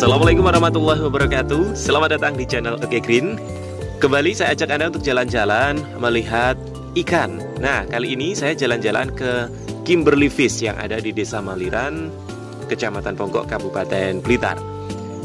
Assalamualaikum warahmatullahi wabarakatuh. Selamat datang di channel Oke Green. Kembali saya ajak Anda untuk jalan-jalan melihat ikan. Nah, kali ini saya jalan-jalan ke Kimberly Fish yang ada di Desa Maliran, Kecamatan Ponggok, Kabupaten Blitar.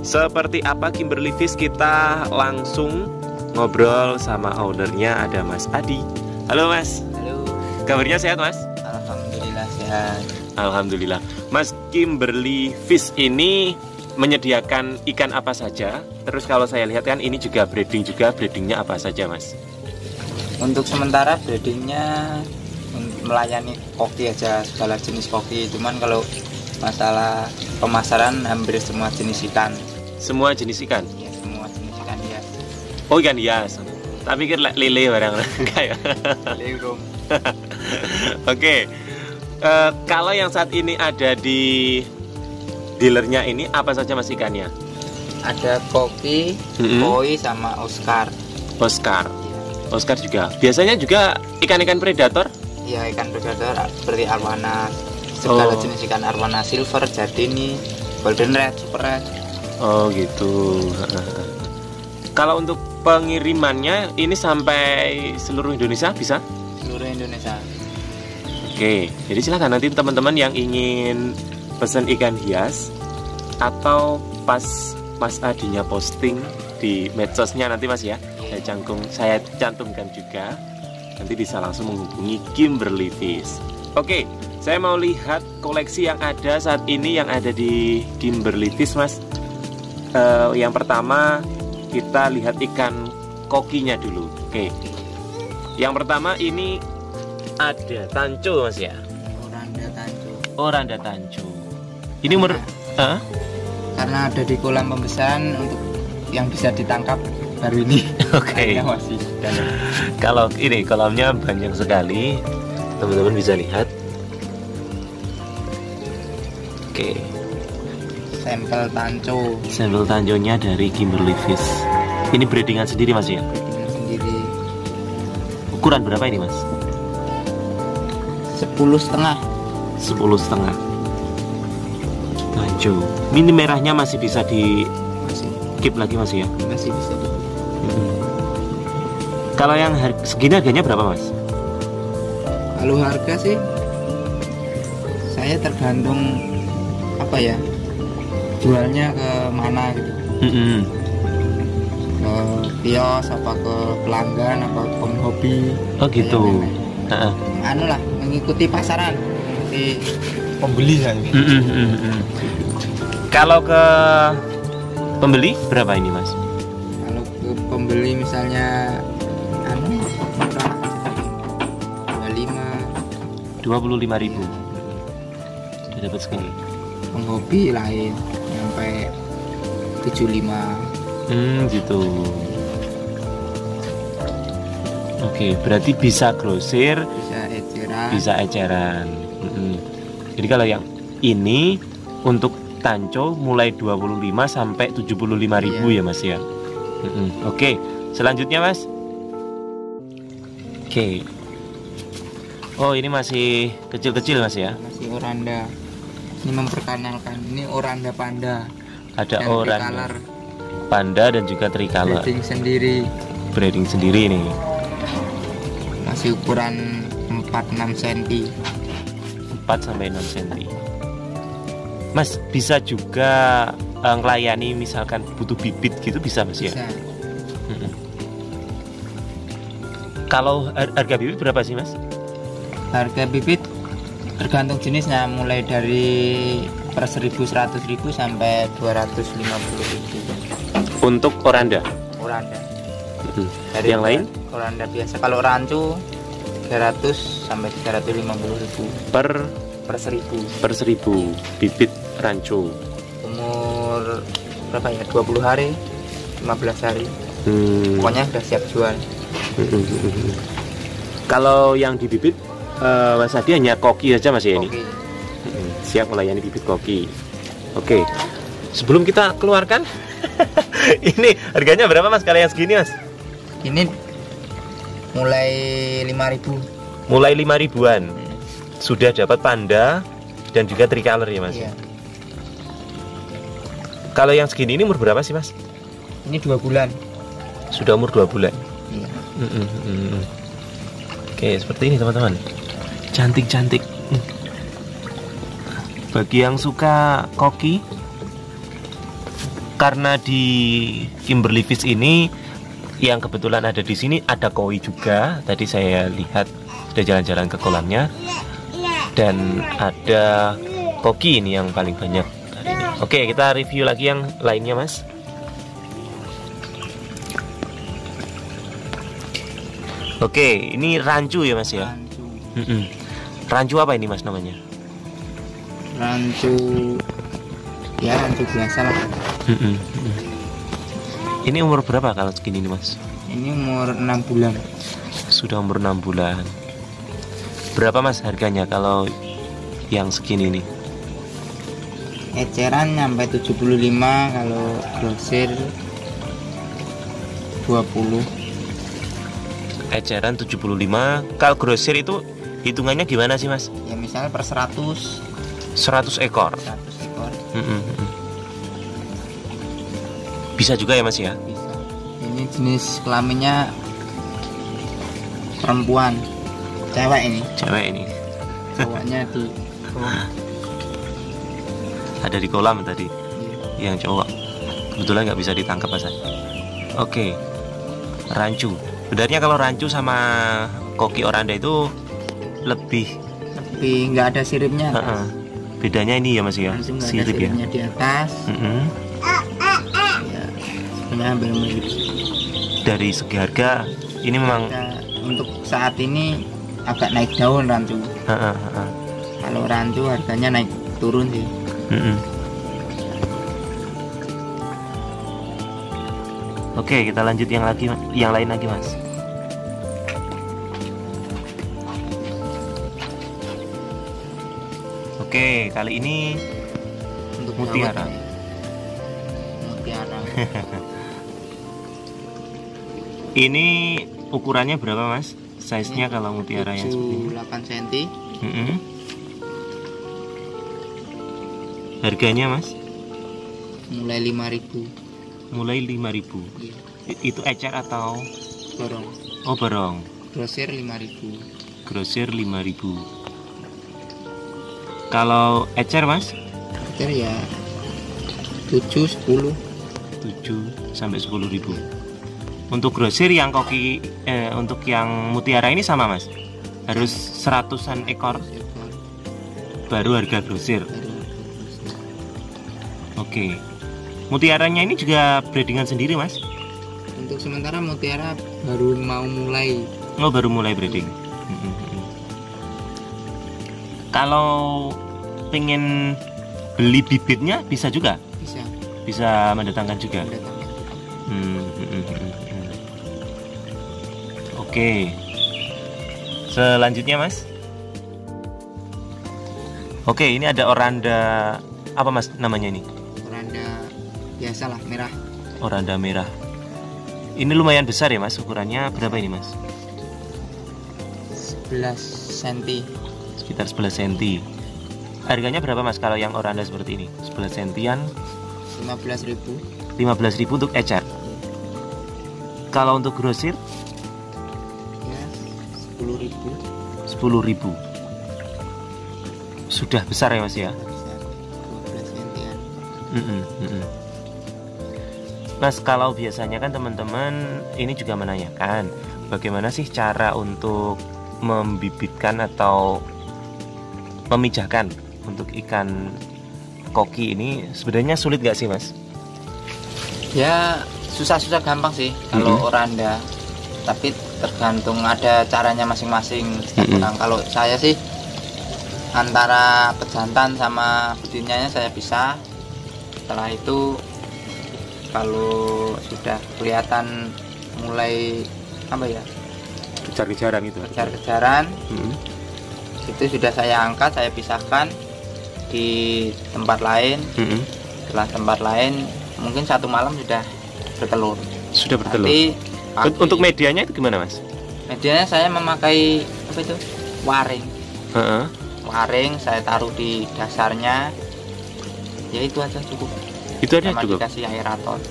Seperti apa Kimberly Fish? Kita langsung ngobrol sama ownernya, ada Mas Adi. Halo Mas. Halo. Kabarnya sehat Mas? Alhamdulillah sehat. Alhamdulillah. Mas, Kimberly Fish ini menyediakan ikan apa saja? Terus kalau saya lihat kan ini juga breeding juga, breedingnya apa saja Mas? Untuk sementara breedingnya melayani koki aja, segala jenis koki. Cuman kalau masalah pemasaran hampir semua jenis ikan. Semua jenis ikan? Ya, semua jenis ikan hias. Oh, ikan hias. Tak pikir lele barang enggak ya? Lele. Oke. Kalau yang saat ini ada di dealernya ini apa saja Mas ikannya? Ada koki, koi sama Oscar. Oscar. Ya. Oscar juga. Biasanya juga ikan-ikan predator? Iya, ikan predator seperti arwana, segala jenis ikan arwana, silver, jardini, golden red, super red. Oh gitu. Kalau untuk pengirimannya ini sampai seluruh Indonesia bisa? Seluruh Indonesia. Oke, jadi silahkan nanti teman-teman yang ingin pesan ikan hias atau pas Mas Adinya posting di medsosnya nanti Mas ya, saya cantumkan juga, nanti bisa langsung menghubungi Kimberly Fish. Oke, saya mau lihat koleksi yang ada saat ini yang ada di Kimberly Fish Mas. Yang pertama kita lihat ikan kokinya dulu. Oke, yang pertama ini ada tanco Mas ya. Oranda tanco. Oranda tanco. Ini umur karena ada di kolam pembesaran untuk yang bisa ditangkap baru ini. Oke. Masih. Kalau ini kolamnya banyak sekali, teman-teman bisa lihat. Oke. Sampel tanco. Sampel tanconya dari Kimberly Fish. Ini breedingan sendiri Mas ya? Breedingan sendiri. Ukuran berapa ini Mas? 10,5. 10,5. Tanco. Ini merahnya masih bisa di keep lagi Mas ya? Masih bisa di Kalau yang segini harganya berapa Mas? Kalau harga sih saya tergantung apa ya, jualnya ke mana gitu. Ke kios apa ke pelanggan apa ke penghobi. Oh gitu. Anu lah, mengikuti pasaran, mengikuti pembeli kan. Kalau ke pembeli berapa ini Mas? Kalau ke pembeli misalnya anu 25.000. Sudah dapat sekali. Penghobi lain sampai 75. Gitu. Oke, berarti bisa grosir, bisa eceran. Jadi kalau yang ini untuk tanco mulai 25 sampai 75.000 ya Mas ya. Oke, selanjutnya Mas. Oke. Oh, ini masih kecil-kecil Mas ya? Masih oranda. Ini memperkenalkan, ini oranda panda. Ada oranda panda dan juga tricolor. Breeding sendiri nih. Masih ukuran 4-6 cm. 4-6 cm. Mas, bisa juga ngelayani misalkan butuh bibit gitu bisa Mas ya? Bisa. Kalau harga bibit berapa sih Mas? Harga bibit tergantung jenisnya, mulai dari per 1.100.000 sampai 250.000. Untuk oranda? Oranda. Dari yang lain? Oranda biasa. Kalau rancu 300 sampai 350.000 per 1.000. Per 1.000 bibit rancu. Umur berapa ya? 20 hari, 15 hari. Pokoknya sudah siap jual. Kalau yang di bibit Mas Adi hanya koki saja Mas ya ini? Siap melayani bibit koki. Oke. Sebelum kita keluarkan ini harganya berapa Mas kalau yang segini Mas? Ini mulai 5.000. Mulai 5.000-an. Sudah dapat panda dan juga tricolor ya Mas? Iya. Kalau yang segini ini umur berapa sih Mas? Ini 2 bulan. Sudah umur 2 bulan. Iya. Oke, seperti ini teman-teman. Cantik-cantik. Bagi yang suka koki, karena di Kimberly Fish ini yang kebetulan ada di sini ada koi juga. Tadi saya lihat sudah jalan-jalan ke kolamnya, dan ada koki ini yang paling banyak hari ini. Oke, kita review lagi yang lainnya Mas. Oke, ini rancu ya Mas ya. Rancu. Rancu apa ini Mas namanya? Rancu. Ya, rancu biasa lah. Ini umur berapa kalau segini nih Mas? Ini umur 6 bulan. Sudah umur 6 bulan. Berapa Mas harganya kalau yang segini nih? Eceran sampai 75, kalau grosir 20. Eceran 75. Kalau grosir itu hitungannya gimana sih Mas? Ya misalnya per 100 ekor. 100 ekor Bisa juga ya Mas ya? bisa. Ini jenis kelaminnya perempuan, cewek ini. Cewek ini. Cowoknya di Ada di kolam tadi. Yang cowok kebetulan nggak bisa ditangkap Mas. Oke. Rancu. Sebenarnya kalau rancu sama koki oranda itu lebih nggak ada siripnya. Bedanya ini ya Mas ya, Langsung nggak ada sirip ya. siripnya di atas. Ya, sebenarnya hampir mirip. Dari segi harga ini memang Nah, untuk saat ini agak naik daun rancu. Kalau rancu harganya naik turun sih. Oke, kita lanjut yang lain lagi Mas. Oke, kali ini Untuk mutiara. ngawet ini. Mutiara. Ini ukurannya berapa Mas? Size-nya kalau mutiara yang seperti ini? 8 cm. Harganya Mas? Mulai 5.000. Mulai 5.000. Iya. Itu ecer atau Borong. oh borong? Grosir 5.000. Grosir 5.000. Kalau ecer Mas? Ecer ya 7 10. 7 sampai 10.000. Untuk grosir yang koki untuk yang mutiara ini sama Mas? Harus 100-an ekor Ekor. baru harga grosir. Baru grosir. Oke. Mutiaranya ini juga breedingan sendiri Mas? Untuk sementara mutiara baru mau mulai. Oh, baru mulai breeding. Kalau pengen beli bibitnya bisa juga? Bisa. Bisa mendatangkan juga? Mendatangkan. Oke. Selanjutnya Mas. Oke, ini ada oranda apa Mas namanya ini? Oranda biasalah merah. Oranda merah. Ini lumayan besar ya Mas, ukurannya berapa ini Mas? 11 cm. Sekitar 11 cm. Harganya berapa Mas kalau yang oranda seperti ini? 11 cm-an 15.000. 15.000 untuk ecer. Kalau untuk grosir Ya 10.000. 10.000. Sudah besar ya Mas ya? Bisa 12 cm-an. Mas, kalau biasanya kan teman-teman ini juga menanyakan bagaimana sih cara untuk membibitkan atau memijahkan untuk ikan koki ini, sebenarnya sulit gak sih Mas? Ya susah-susah gampang sih kalau oranda, tapi tergantung ada caranya masing-masing setiap orang. Kalau saya sih antara pejantan sama betinanya saya pisah. Setelah itu kalau sudah kelihatan mulai apa ya, Kejar-kejaran itu. kejar-kejaran, itu sudah saya angkat, saya pisahkan di tempat lain. Setelah tempat lain mungkin 1 malam sudah bertelur. Sudah bertelur. Nanti pagi, Untuk medianya itu gimana Mas? medianya saya memakai apa itu, waring. Waring saya taruh di dasarnya, ya itu aja cukup. Itu ada sama juga. dikasih aerator.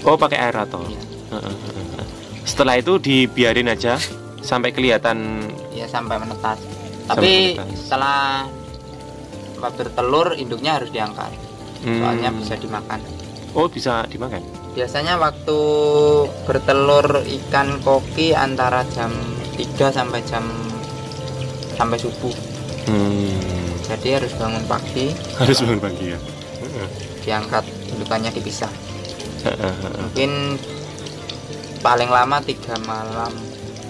Oh, pakai aerator. Iya. Setelah itu dibiarin aja sampai kelihatan. Ya sampai menetas. Tapi menetas. setelah bertelur induknya harus diangkat. Soalnya bisa dimakan. Oh, bisa dimakan. Biasanya waktu bertelur ikan koki antara jam 3 sampai subuh. Jadi harus bangun pagi. Harus bangun pagi ya. Diangkat indukannya dipisah. Mungkin paling lama 3 malam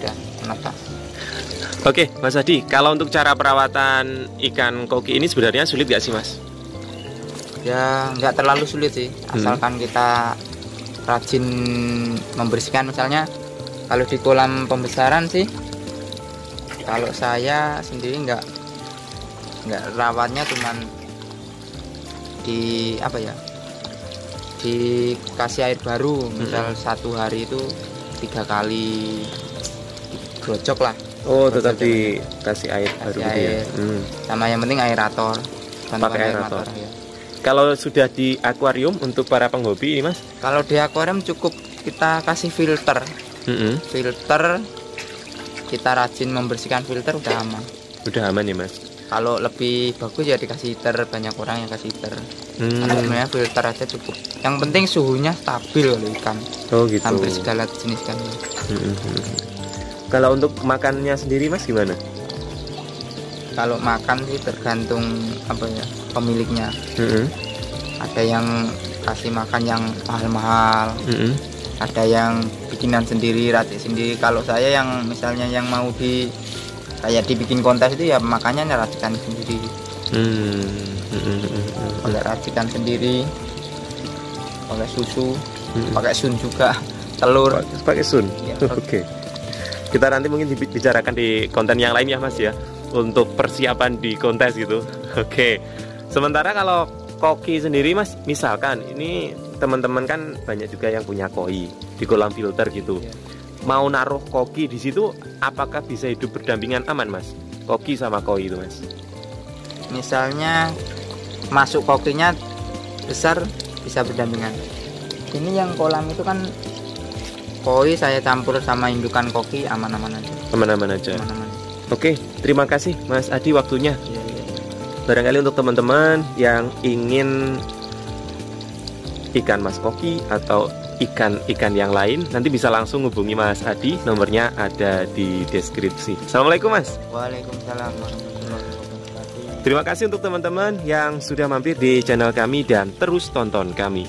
udah menetas. Oke, Mas Adi, kalau untuk cara perawatan ikan koki ini sebenarnya sulit gak sih, Mas? Ya nggak terlalu sulit sih, asalkan kita rajin membersihkan. Misalnya kalau di kolam pembesaran sih, kalau saya sendiri nggak rawatnya, cuman dikasih air baru. Misal 1 hari itu 3 kali digrojok lah. Oh, tetap dikasih air baru gitu ya. Sama yang penting aerator. Pakai aerator. Ya. Kalau sudah di akuarium untuk para penghobi ini, Mas? Kalau di akuarium cukup kita kasih filter. Filter, kita rajin membersihkan filter udah aman. Udah aman ya, Mas? Kalau lebih bagus ya dikasih heater, banyak orang yang kasih heater. Karena sebenarnya filter aja cukup. Yang penting suhunya stabil oleh ikan. Oh gitu. Hampir segala jenis ikan. Kalau untuk makannya sendiri, Mas, gimana? Kalau makan sih tergantung pemiliknya. Ada yang kasih makan yang mahal-mahal. Ada yang bikinan sendiri, racik sendiri. Kalau saya yang misalnya yang mau kayak dibikin kontes itu ya makannya racikan sendiri. Oleh racikan sendiri, oleh susu, pakai sun juga, telur. Pakai sun. Ya, Oke. Kita nanti mungkin dibicarakan di konten yang lain ya, Mas ya, untuk persiapan di kontes gitu. Oke. Sementara kalau koki sendiri, Mas, misalkan ini teman-teman kan banyak juga yang punya koi di kolam filter gitu. Mau naruh koki di situ, apakah bisa hidup berdampingan aman, Mas? Koki sama koi itu, Mas. Misalnya masuk kokinya besar, bisa berdampingan. Ini yang kolam itu kan koi saya campur sama indukan koki, aman-aman aja. Aman-aman aja. Aman-aman. Oke, terima kasih Mas Adi waktunya. Iya. Barangkali untuk teman-teman yang ingin ikan mas koki atau ikan-ikan yang lain, nanti bisa langsung hubungi Mas Adi, nomornya ada di deskripsi. Assalamualaikum, Mas. Waalaikumsalam warahmatullahi wabarakatuh. Terima kasih untuk teman-teman yang sudah mampir di channel kami dan terus tonton kami.